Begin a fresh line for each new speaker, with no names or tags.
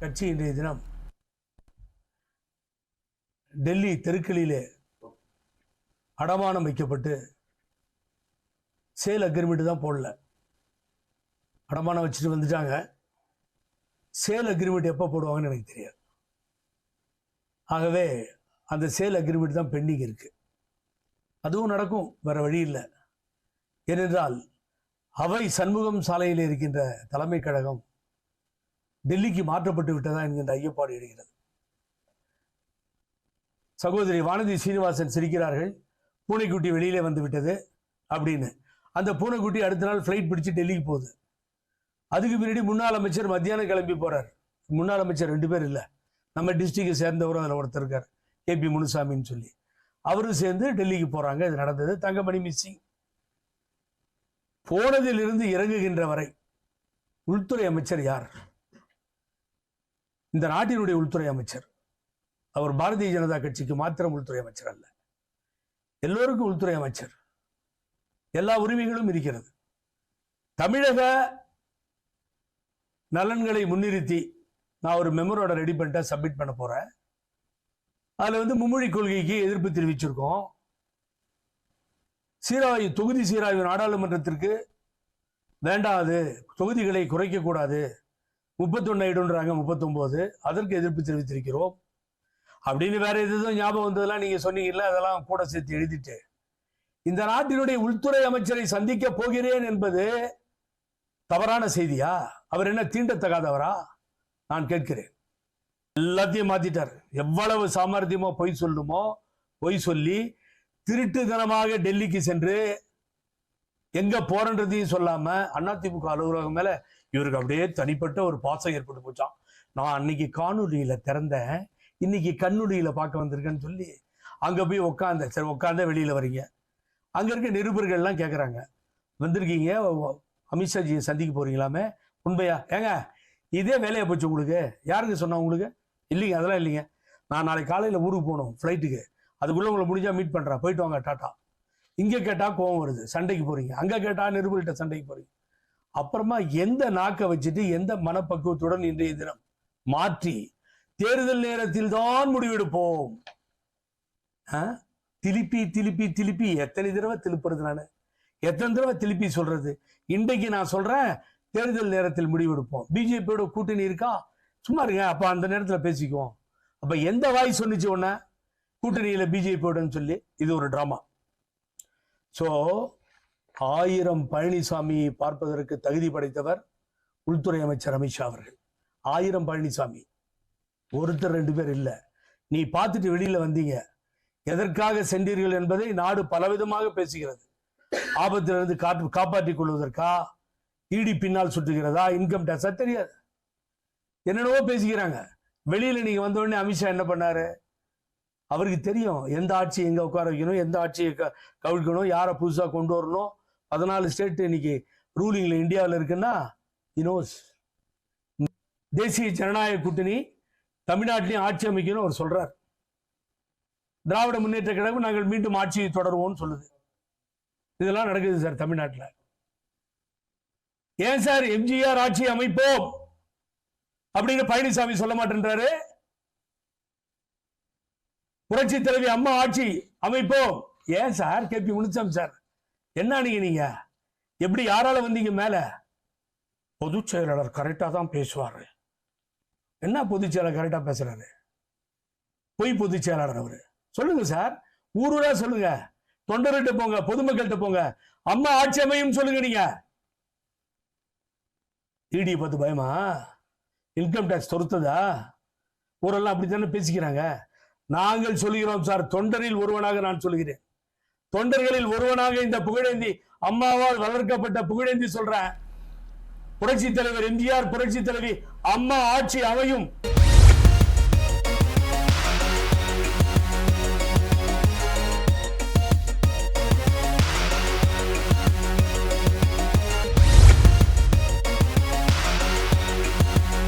கட்சி இன்றைய தினம் டெல்லி தெருக்களிலே அடமானம் வைக்கப்பட்டு சேல் அக்ரிமெண்ட் தான் போடல. அடமானம் வச்சுட்டு வந்துட்டாங்க. சேல் அக்ரிமெண்ட் எப்போ போடுவாங்கன்னு எனக்கு தெரியாது. ஆகவே அந்த சேல் அக்ரிமெண்ட் தான் பெண்டிங் இருக்கு. அதுவும் நடக்கும், வேற வழி இல்லை. ஏனென்றால் அவை சண்முகம் சாலையில் இருக்கின்ற தலைமை கழகம் டெல்லிக்கு மாற்றப்பட்டு விட்டதா என்கின்ற ஐயப்பாடு எடுகிறது. சகோதரி வானதி சீனிவாசன் சிரிக்கிறார்கள், பூனைக்குட்டி வெளியிலே வந்து விட்டது அப்படின்னு. அந்த பூனைக்குட்டி அடுத்த நாள் ஃப்ளைட் பிடிச்சு டெல்லிக்கு போகுது. அதுக்கு பின்னாடி முன்னாள் அமைச்சர் மத்தியானம் கிளம்பி போறார். முன்னாள் அமைச்சர் 2 பேர் இல்லை, நம்ம டிஸ்ட்ரிக்டை சேர்ந்தவரும் அதில் ஒருத்தர் இருக்கார், கேபி முனுசாமின்னு சொல்லி. அவரும் சேர்ந்து டெல்லிக்கு போறாங்க. இது நடந்தது. தங்கமணி மிஸ்ஸிங். போனதிலிருந்து இறங்குகின்ற வரை உள்துறை அமைச்சர் யார்? இந்த நாட்டினுடைய உள்துறை அமைச்சர். அவர் பாரதிய ஜனதா கட்சிக்கு மாத்திரம் உள்துறை அமைச்சர் அல்ல, எல்லோருக்கும் உள்துறை அமைச்சர். எல்லா உரிமைகளும் இருக்கிறது. தமிழக நலன்களை முன்னிறுத்தி நான் ஒரு மெமரோட ரெடி பண்ணிட்டு சப்மிட் பண்ண போறேன். அதுல மும்மொழி கொள்கைக்கு எதிர்ப்பு தெரிவிச்சிருக்கோம். சீராய்வு தொகுதி சீராய்வு நாடாளுமன்றத்திற்கு வேண்டாது, தொகுதிகளை குறைக்க கூடாது, 31 இடம்ன்றாங்க, 39, அதற்கு எதிர்ப்பு தெரிவித்திருக்கிறோம் அப்படின்னு. வேற எதுவும் ஞாபகம் வந்ததெல்லாம் நீங்க சொன்னீங்கல்ல, அதெல்லாம் கூட சேர்த்து எழுதிட்டு இந்த நாட்டினுடைய உள்துறை அமைச்சரை சந்திக்க போகிறேன் என்பது தவறான செய்தியா? அவர் என்ன தீண்டத்தகாதவரா? நான் கேட்கிறேன். எல்லாத்தையும் மாத்திட்டார். எவ்வளவு சாமர்த்தியமோ பொய் சொல்லுமோ பொய் சொல்லி திருட்டுத்தனமாக டெல்லிக்கு சென்று எங்க போறன்றதையும் சொல்லாம அதிமுக அலுவலகம் மேல இவருக்கு அப்படியே தனிப்பட்ட ஒரு பாசம் ஏற்பட்டு போச்சான். நான் அன்னைக்கு காணொலியில திறந்தேன், இன்னைக்கு கண்ணுடியில பார்க்க வந்திருக்கேன்னு சொல்லி அங்க போய் உட்காந்த. சரி, உட்காந்த வெளியில வரீங்க. அங்க இருக்க நிருபர்கள் எல்லாம் கேட்கறாங்க, வந்திருக்கீங்க அமித்ஷாஜியை சந்திக்க போறீங்களாமே, உண்மையா? ஏங்க இதே வேலையை போச்சு உங்களுக்கு? யாருங்க சொன்னா உங்களுக்கு? இல்லைங்க, அதெல்லாம் இல்லைங்க, நான் நாளைக்கு காலையில ஊருக்கு போகணும் ஃப்ளைட்டுக்கு, அதுக்குள்ள உங்களை முடிஞ்சா மீட் பண்றேன், போயிட்டு வாங்க டாட்டா. இங்க கேட்டா கோவம் வருது, சண்டைக்கு போறீங்க. அங்க கேட்டா நிருபர்கிட்ட சண்டைக்கு போறீங்க. அப்புறமா எந்த நாக்கை வச்சுட்டு எந்த மனப்பக்குவத்துடன் இன்றைய தினம் மாற்றி தேர்தல் நேரத்தில் தான் முடிவெடுப்போம். திருப்பி திருப்பி திருப்பி எத்தனை தடவை திருப்புறது? நான் எத்தனை தடவை திருப்பி சொல்றது? இன்றைக்கு நான் சொல்றேன், தேர்தல் நேரத்தில் முடிவெடுப்போம். பிஜேபியோட கூட்டணி இருக்கா? சும்மா இருங்க, அப்ப அந்த நேரத்தில் பேசிக்குவோம். அப்ப எந்த வாய் சொன்னிச்சு உடனே கூட்டணியில பிஜேபியோடன்னு சொல்லி? இது ஒரு டிராமா. சோ 1000 பழனிசாமியை பார்ப்பதற்கு தகுதி படைத்தவர் உள்துறை அமைச்சர் அமித்ஷா அவர்கள். 1000 பழனிசாமி, ஒருத்தர் 2 பேர் இல்ல. நீ பார்த்துட்டு வெளியில வந்தீங்க, எதற்காக சென்றீர்கள் என்பதை நாடு பலவிதமாக பேசுகிறது. ஆபத்திலிருந்து காப்பாற்றிக் கொள்வதற்கா, இடி பின்னால் சுற்றுகிறதா, இன்கம் டேக்ஸா தெரியாது, என்னென்னவோ பேசிக்கிறாங்க. வெளியில நீங்க வந்த உடனே அமித்ஷா என்ன பண்ணாரு? அவருக்கு தெரியும் எந்த ஆட்சி எங்க உட்கார வைக்கணும், எந்த ஆட்சியை கவிழ்க்கணும், யாரை புதுசா கொண்டு வரணும். 14 ஸ்டேட் இன்னைக்கு ரூலிங்ல இந்தியாவில் இருக்குன்னா இனோஸ். தேசிய ஜனநாயக கூட்டணி தமிழ்நாட்டிலையும் ஆட்சி அமைக்கணும் அவர் சொல்றார். திராவிட முன்னேற்ற கழகம் நாங்கள் மீண்டும் ஆட்சியை தொடருவோம்னு சொல்லுது. இதெல்லாம் நடக்குது சார் தமிழ்நாட்டில். ஏன் சார் எம்ஜிஆர் ஆட்சி அமைப்போம் அப்படின்னு பழனிசாமி சொல்ல மாட்டேன்றாரு? புரட்சி தலைவி அம்மா ஆட்சி அமைப்போம் ஏன் சார்? கேபி முனுசாமி சார், என்ன நீங்க எப்படி யாரால வந்தீங்க மேல? பொதுச் செயலாளர் கரெக்டா தான் பேசுவாரு. என்ன பொதுச் செயலாளர் கரெக்டா பேசுறாரு? பொய் பொதுச் செயலாளர் அவரு. சொல்லுங்க சார், ஊரூரா சொல்லுங்க, தொண்டர்கிட்ட போங்க, பொதுமக்கள்கிட்ட போங்க, அம்மா ஆட்சி அமையும் சொல்லுங்க. நீங்க இடி பார்த்து பயமா? இன்கம் டேக்ஸ் தொடுத்ததா? ஊரெல்லாம் அப்படித்தானே பேசிக்கிறாங்க. நாங்கள் சொல்கிறோம் சார், தொண்டரில் ஒருவனாக நான் சொல்கிறேன், தொண்டர்களில் ஒருவனாக இந்த புகழேந்தி, அம்மாவால் வளர்க்கப்பட்ட புகழேந்தி சொல்றேன். புரட்சி தலைவர் எம்ஜிஆர், புரட்சி தலைவி அம்மா ஆட்சி அமையும்.